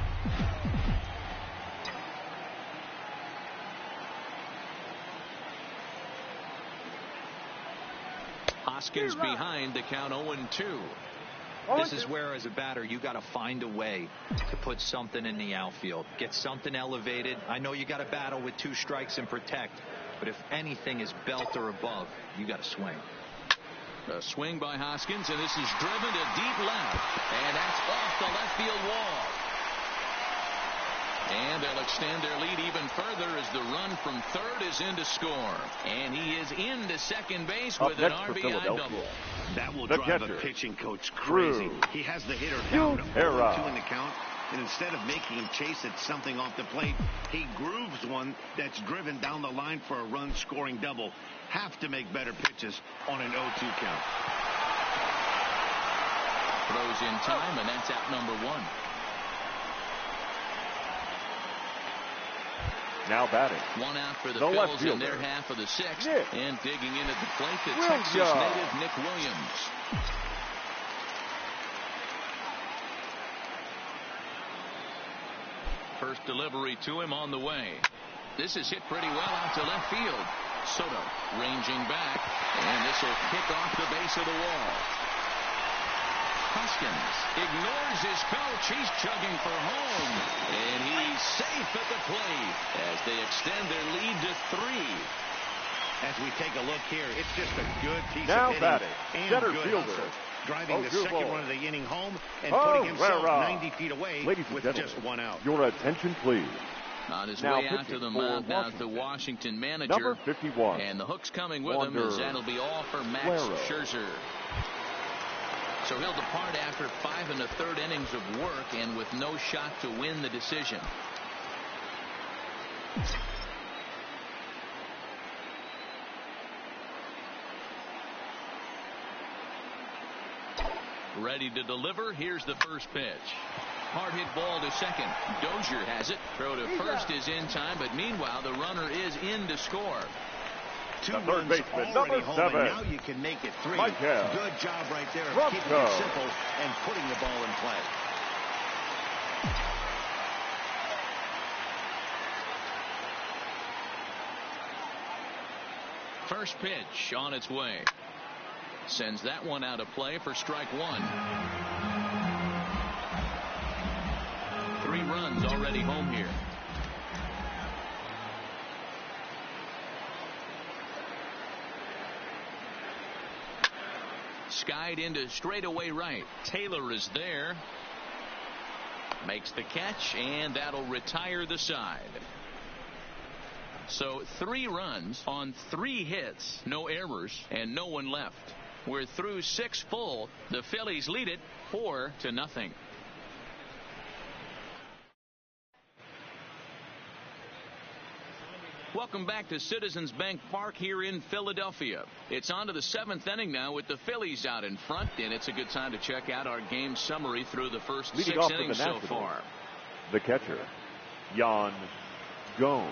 Hoskins behind the count 0-2. This is where, as a batter, you got to find a way to put something in the outfield. Get something elevated. I know you got to battle with 2 strikes and protect, but if anything is belt or above, you got to swing. A swing by Hoskins, and this is driven to deep left, and that's off the left field wall. And they'll extend their lead even further as the run from third is in to score. And he is into second base with an RBI double. That will drive a pitching coach crazy. He has the hitter down 0-2 in the count, and instead of making him chase at something off the plate, he grooves one that's driven down the line for a run-scoring double. Have to make better pitches on an 0-2 count. Throws in time, and that's out number 1. Now batting. 1 out for the Phillies in their half of the 6th. And digging in at the plate, the Texas native Nick Williams. First delivery to him on the way. This is hit pretty well out to left field. Soto ranging back, and this will kick off the base of the wall. Hoskins ignores his coach. He's chugging for home, and he's safe at the plate as they extend their lead to 3. As we take a look here, it's just a good piece now of hitting batting. and Center good fielder. hustle. Driving the second run of the inning home and putting himself 90 feet away with just 1 out. Your attention, please. On his way out to the mound now is the Washington manager. Number 51. And the hook's coming with him as that'll be all for Max Scherzer. So he'll depart after 5 1/3 innings of work and with no shot to win the decision. Ready to deliver. Here's the first pitch. Hard hit ball to second. Dozier has it. Throw to first is in time, but meanwhile the runner is in to score. 2 the third runs baseman, already number home, 7. and now you can make it 3. Good job right there of keeping it simple and putting the ball in play. First pitch on its way. Sends that one out of play for strike 1. 3 runs already home here. Skied into straightaway right. Taylor is there. Makes the catch, and that'll retire the side. So 3 runs on 3 hits, no errors, and no one left. We're through 6 full. The Phillies lead it 4-0. Welcome back to Citizens Bank Park here in Philadelphia. It's on to the 7th inning now with the Phillies out in front, and it's a good time to check out our game summary through the first 6 innings so far. The catcher, Yan Gomes.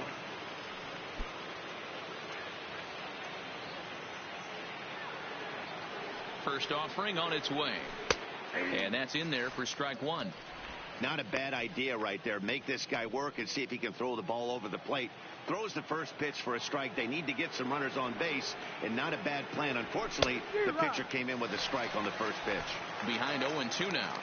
First offering on its way. And that's in there for strike 1. Not a bad idea right there. Make this guy work and see if he can throw the ball over the plate. Throws the first pitch for a strike. They need to get some runners on base, and not a bad plan. Unfortunately, the pitcher came in with a strike on the first pitch. Behind 0-2 now.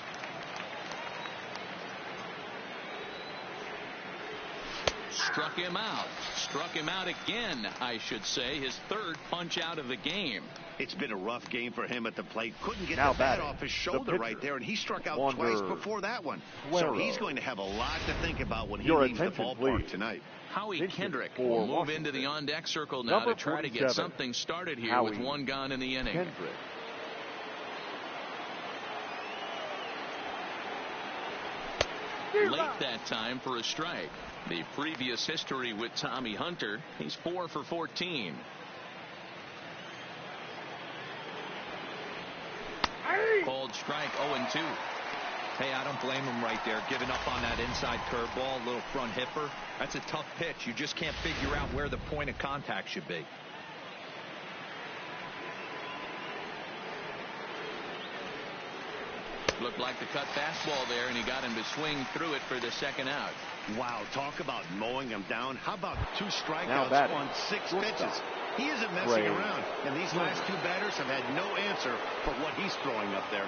Struck him out. Struck him out again, I should say. His 3rd punch out of the game. It's been a rough game for him at the plate. Couldn't get the bat off his shoulder right there, and he struck out twice before that one. So he's going to have a lot to think about when he leaves the ballpark tonight. Howie Kendrick will move into the on-deck circle now to try to get something started here with 1 gone in the inning. Late that time for a strike. The previous history with Tommy Hunter, he's 4 for 14. Called strike 0-2. Hey, I don't blame him right there, giving up on that inside curveball, little front hipper. That's a tough pitch. You just can't figure out where the point of contact should be. Looked like the cut fastball there, and he got him to swing through it for the second out. Wow, talk about mowing him down. How about 2 strikeouts on 6 pitches? He isn't messing around, and these last 2 batters have had no answer for what he's throwing up there.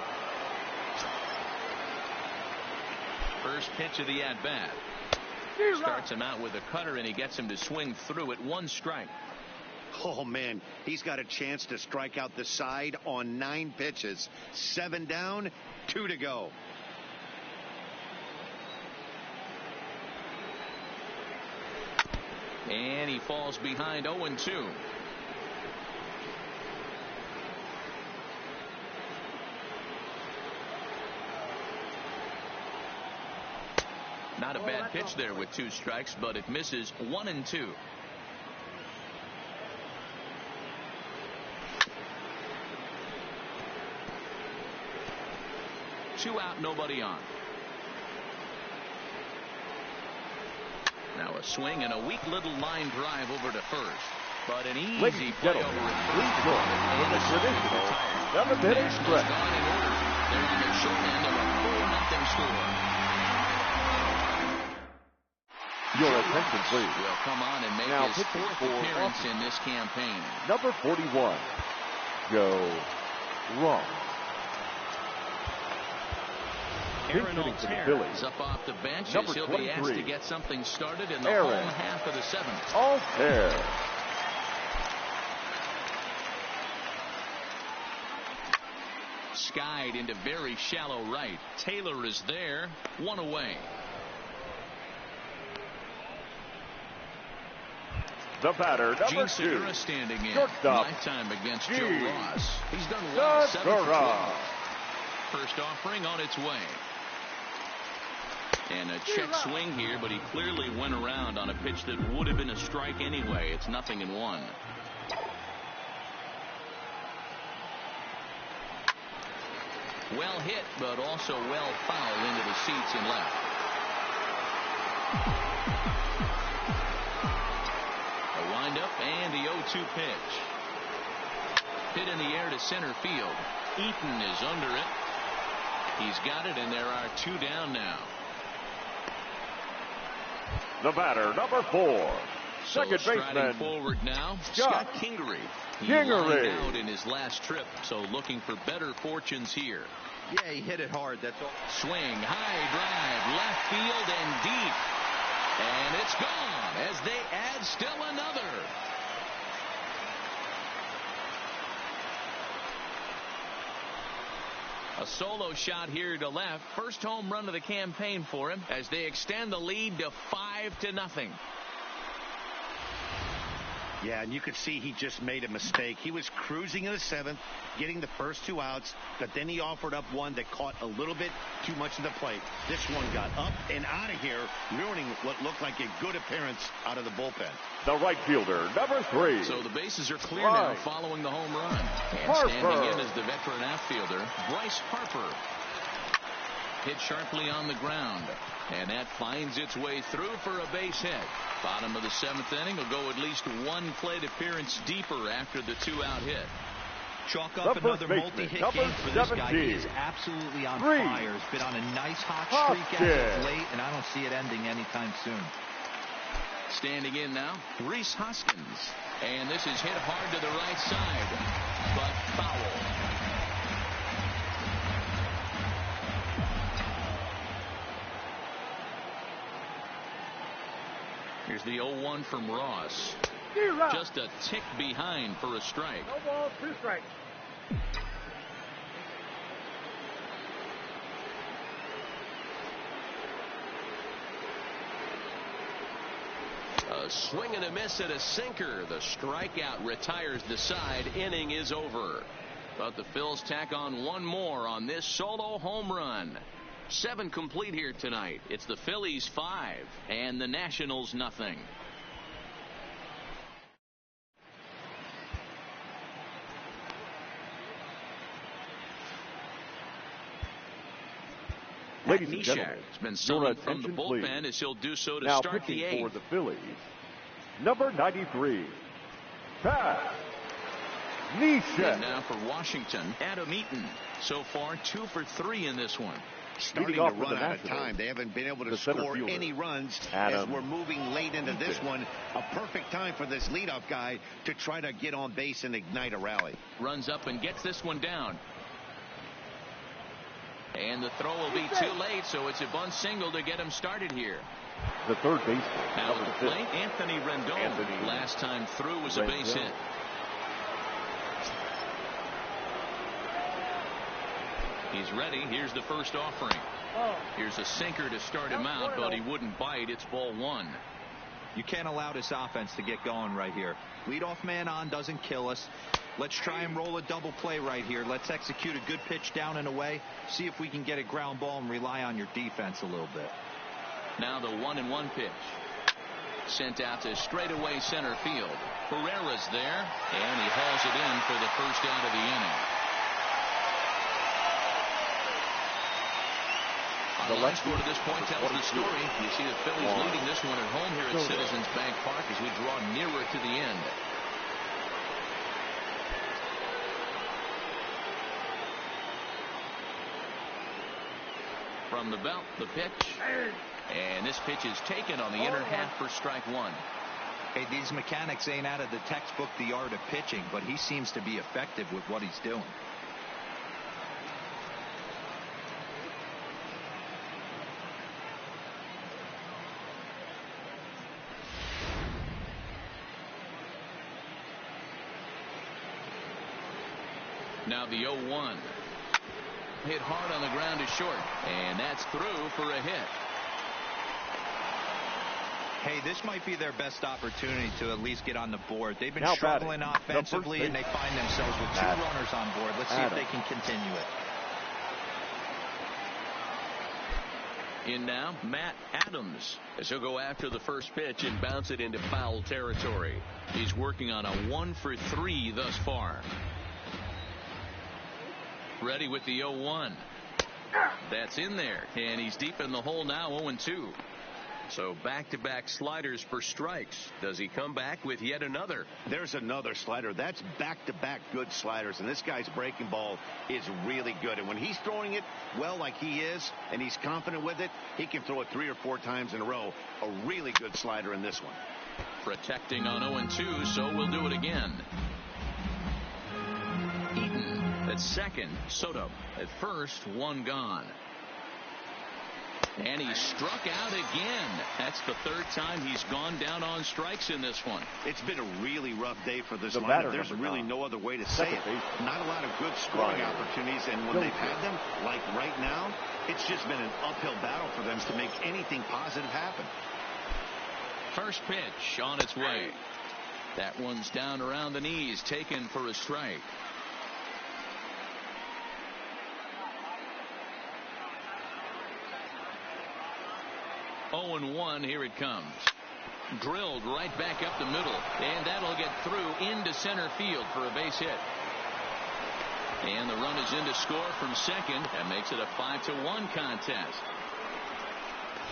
First pitch of the at-bat. Starts him out with a cutter, and he gets him to swing through it. 1 strike. Oh, man, he's got a chance to strike out the side on 9 pitches. 7 down, 2 to go. And he falls behind 0-2. Not a bad pitch there with 2 strikes, but it misses. 1-2. Two out, nobody on. Now a swing and a weak little line drive over to first. But an easy play over at first. In the traditional 7-inning stretch. They're on the short end of a 4-0 score. Your attention, please. Will come on and make his 4th appearance in this campaign. Number 41, Joe Ross. Aaron Altair is up off the bench as he'll be asked to get something started in the home half of the 7th. Altair. Skied into very shallow right. Taylor is there. 1 away. The batter, number 2. Segura standing in. Shortstop. Lifetime against Joe Ross. He's done well. 7 for 12. First offering on its way. And a check swing here, but he clearly went around on a pitch that would have been a strike anyway. It's 0-1. Well hit, but also well fouled into the seats and left. A windup and the 0-2 pitch. Hit in the air to center field. Eaton is under it. He's got it, and there are 2 down now. The batter, number 4. Second baseman. Forward now, Scott Kingery. He lined out in his last trip, so looking for better fortunes here. Yeah, he hit it hard. That's all. Swing, high drive, left field and deep. And it's gone as they add still another. A solo shot here to left. First home run of the campaign for him as they extend the lead to 5-0. Yeah, and you could see he just made a mistake. He was cruising in the 7th, getting the first 2 outs, but then he offered up one that caught a little bit too much of the plate. This one got up and out of here, ruining what looked like a good appearance out of the bullpen. The right fielder, number 3. So the bases are clear now following the home run. And standing in is the veteran outfielder, Bryce Harper. Hit sharply on the ground. And that finds its way through for a base hit. Bottom of the 7th inning will go at least 1 plate appearance deeper after the 2-out hit. Chalk up another multi-hit game for this guy. He is absolutely on fire. He's been on a nice hot streak as of late, and I don't see it ending anytime soon. Standing in now, Rhys Hoskins. And this is hit hard to the right side, but foul. Here's the 0-1 from Ross. Just a tick behind for a strike. No ball, 2 strikes. A swing and a miss at a sinker. The strikeout retires the side. Inning is over. But the Phils tack on 1 more on this solo home run. 7 complete here tonight. It's the Phillies 5 and the Nationals 0. Ladies and gentlemen, has been your summoned from the attention, bullpen please. as he'll do so to Now start the pitching for eighth. the Phillies, number 93, Pat Neshek. And now for Washington, Adam Eaton. So far, 2 for 3 in this one. Starting to run out of time. They haven't been able to score any runs as we're moving late into this one. A perfect time for this leadoff guy to try to get on base and ignite a rally. Runs up and gets this one down. And the throw will be too late, so it's a bunt single to get him started here. The third baseman. Now at the plate, Anthony Rendon. Last time through was a base hit. He's ready. Here's the first offering. Here's a sinker to start him out, but he wouldn't bite. It's ball 1. You can't allow this offense to get going right here. Leadoff man on doesn't kill us. Let's try and roll a double play right here. Let's execute a good pitch down and away. See if we can get a ground ball and rely on your defense a little bit. Now the 1-1 pitch. Sent out to straightaway center field. Herrera's there, and he hauls it in for the first out of the inning. The last score to this point tells the story. You see the Phillies leading this one at home here at Citizens Bank Park as we draw nearer to the end. From the belt, the pitch. And this pitch is taken on the inner half for strike 1. Hey, these mechanics ain't out of the textbook, the art of pitching, but he seems to be effective with what he's doing. Now the 0-1. Hit hard on the ground to short, and that's through for a hit. Hey, this might be their best opportunity to at least get on the board. They've been now struggling offensively, and they find themselves with 2 runners on board. Let's see if they can continue it. In now, Matt Adams, as he'll go after the first pitch and bounce it into foul territory. He's working on a 1 for 3 thus far. Ready with the 0-1. That's in there, and he's deep in the hole now, 0-2. So back-to-back sliders for strikes. Does he come back with yet another? There's another slider. That's back-to-back good sliders, and this guy's breaking ball is really good. And when he's throwing it well like he is, and he's confident with it, he can throw it 3 or 4 times in a row. A really good slider in this one. Protecting on 0-2, so we'll do it again. Eaton at second, Soto at first, 1 gone. And he struck out again. That's the 3rd time he's gone down on strikes in this one. It's been a really rough day for this lineup. There's really no other way to say it. Not a lot of good scoring opportunities, and when they've had them, like right now, it's just been an uphill battle for them to make anything positive happen. First pitch on its way. That one's down around the knees, taken for a strike. 0-1, here it comes. Drilled right back up the middle, and that'll get through into center field for a base hit. And the run is in to score from second. That makes it a 5-1 contest.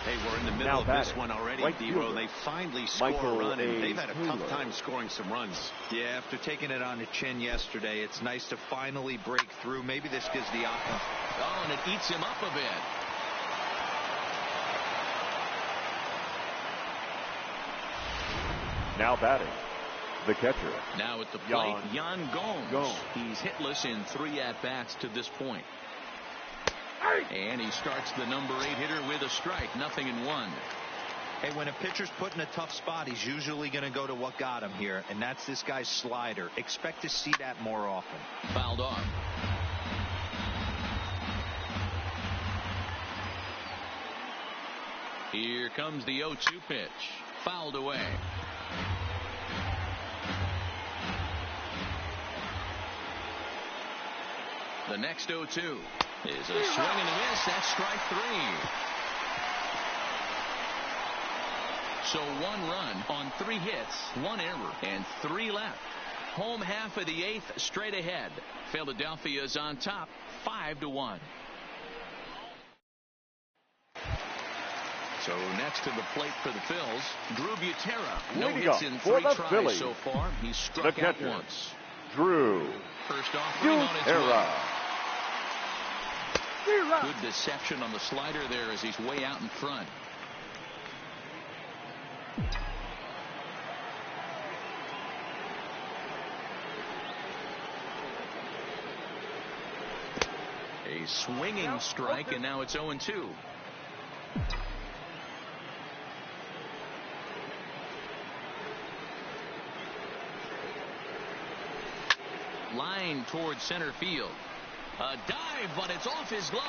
Hey, we're in the middle of this one already, D-Row. They finally score a run, and they've had a tough time scoring some runs. Yeah, after taking it on the chin yesterday, it's nice to finally break through. Maybe this gives the offense. Oh, and it eats him up a bit. Now batting, the catcher. Now at the plate, Yan Gomes. He's hitless in 3 at-bats to this point. And he starts the number 8 hitter with a strike, 0-1. Hey, when a pitcher's put in a tough spot, he's usually going to go to what got him here, and that's this guy's slider. Expect to see that more often. Fouled off. Here comes the 0-2 pitch. Fouled away. The next 0-2 is a swing and a miss. That's strike 3. So 1 run on 3 hits, 1 error, and 3 left. Home half of the 8th straight ahead. Philadelphia is on top, 5-1. So next to the plate for the Phils, Drew Butera. No Leading hits up in for 3 the tries Phillies, so far. He's the struck out catcher, once. Drew First offering on its way. Butera. Good deception on the slider there as he's way out in front. A swinging strike, and now it's 0-2. Line towards center field. A dive, but it's off his glove.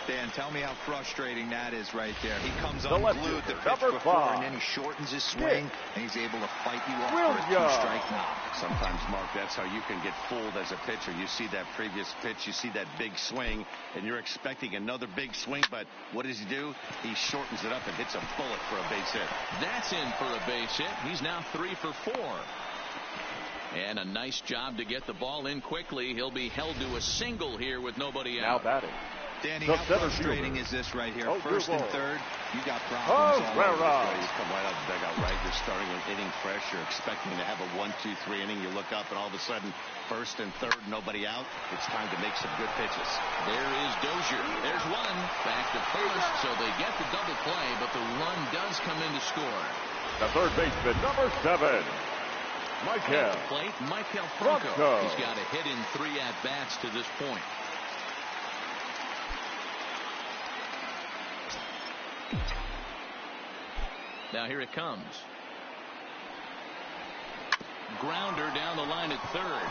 Dan, tell me how frustrating that is right there. He comes The unglued the pitch number before, 5. and then he shortens his swing, and he's able to fight you off for a 2-strike knock. Sometimes, Mark, that's how you can get fooled as a pitcher. You see that previous pitch, you see that big swing, and you're expecting another big swing, but what does he do? He shortens it up and hits a bullet for a base hit. That's in for a base hit. He's now 3 for 4. And a nice job to get the ball in quickly. He'll be held to a single here with nobody Now out. batting. Danny, The how center frustrating fielder. is this right here? Oh, First and good ball. third, you got problems all over the You place. come right out of the dugout, right? You're starting an inning fresh. You're expecting to have a 1-2-3 inning. You look up, and all of a sudden, first and third, nobody out. It's time to make some good pitches. There is Dozier. There's one. Back to first, so they get the double play, but the run does come in to score. The third baseman, number 7. Michael. At the plate, Michael Franco. Franco. He's got a hit in 3 at-bats to this point. Now here it comes. Grounder down the line at third.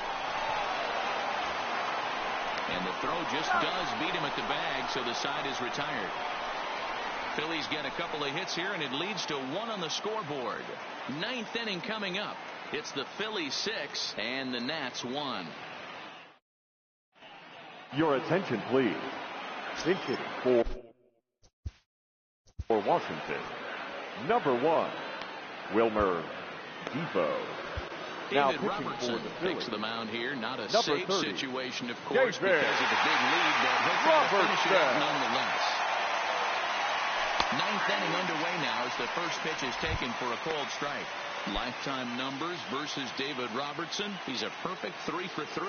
And the throw just does beat him at the bag, so the side is retired. Phillies get a couple of hits here, and it leads to 1 on the scoreboard. 9th inning coming up. It's the Phillies 6 and the Nats 1. Your attention, please. Pinch hitting for Washington, number 1, Wilmer Depot. Now David pitching Robertson for the takes Phillies, the mound here. Not a number safe 30, situation, of course, David because of the big lead, but he'll try to finish it out Robertson. nonetheless. 9th inning underway now as the first pitch is taken for a called strike. Lifetime numbers versus David Robertson. He's a perfect 3 for 3.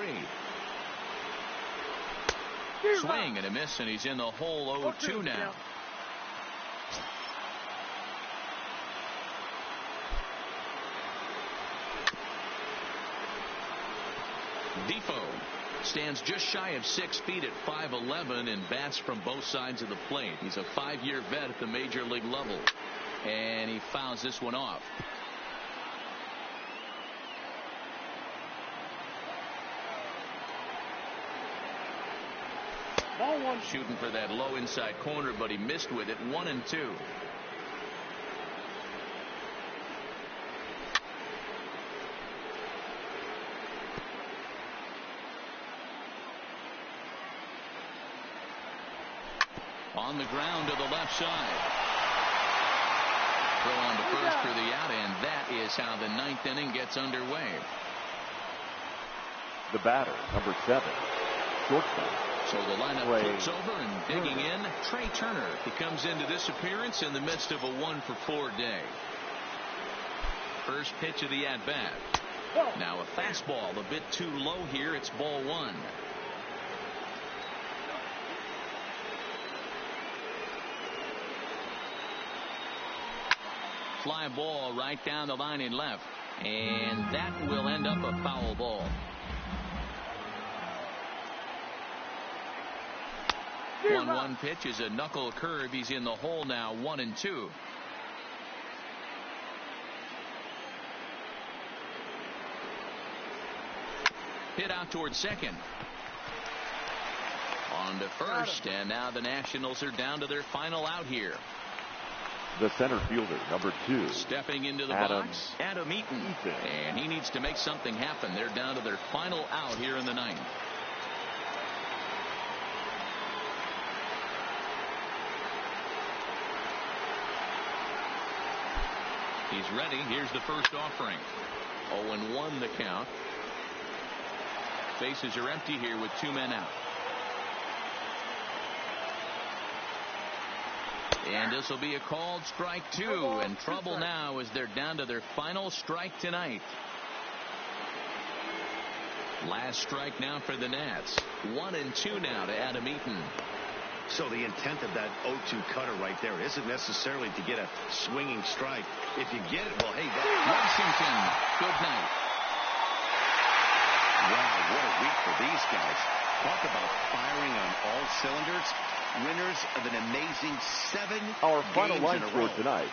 Swing and a miss, and he's in the hole 0-2 now. Defoe stands just shy of 6 feet at 5'11" and bats from both sides of the plate. He's a 5-year vet at the major league level, and he fouls this one off. Ball 1. Shooting for that low inside corner, but he missed with it. 1-2. On the ground to the left side. Throw on to first for the out, and that is how the 9th inning gets underway. the batter, number 7, shortstop. So the lineup Trey flips over and digging in. Trey Turner. He comes into this appearance in the midst of a 1-for-4 day. First pitch of the at-bat. Now a fastball a bit too low here. It's ball 1. Fly ball right down the line in left. And that will end up a foul ball. Here, 1-1 pitch is a knuckle curve. He's in the hole now, 1-2. Hit out towards second. On to first, and now the Nationals are down to their final out here. The center fielder, number 2. Stepping into the Adam box, Adam Eaton. Eaton. And he needs to make something happen. They're down to their final out here in the 9th. He's ready. Here's the first offering. 0-1 the count. Bases are empty here with 2 men out. And this will be a called strike 2. And trouble now as they're down to their final strike tonight. Last strike now for the Nats. 1-2 now to Adam Eaton. So the intent of that 0-2 cutter right there isn't necessarily to get a swinging strike. If you get it, well, hey, Washington, good night. Wow, what a week for these guys. Talk about firing on all cylinders. Winners of an amazing 7 Our final games line in a score row. tonight.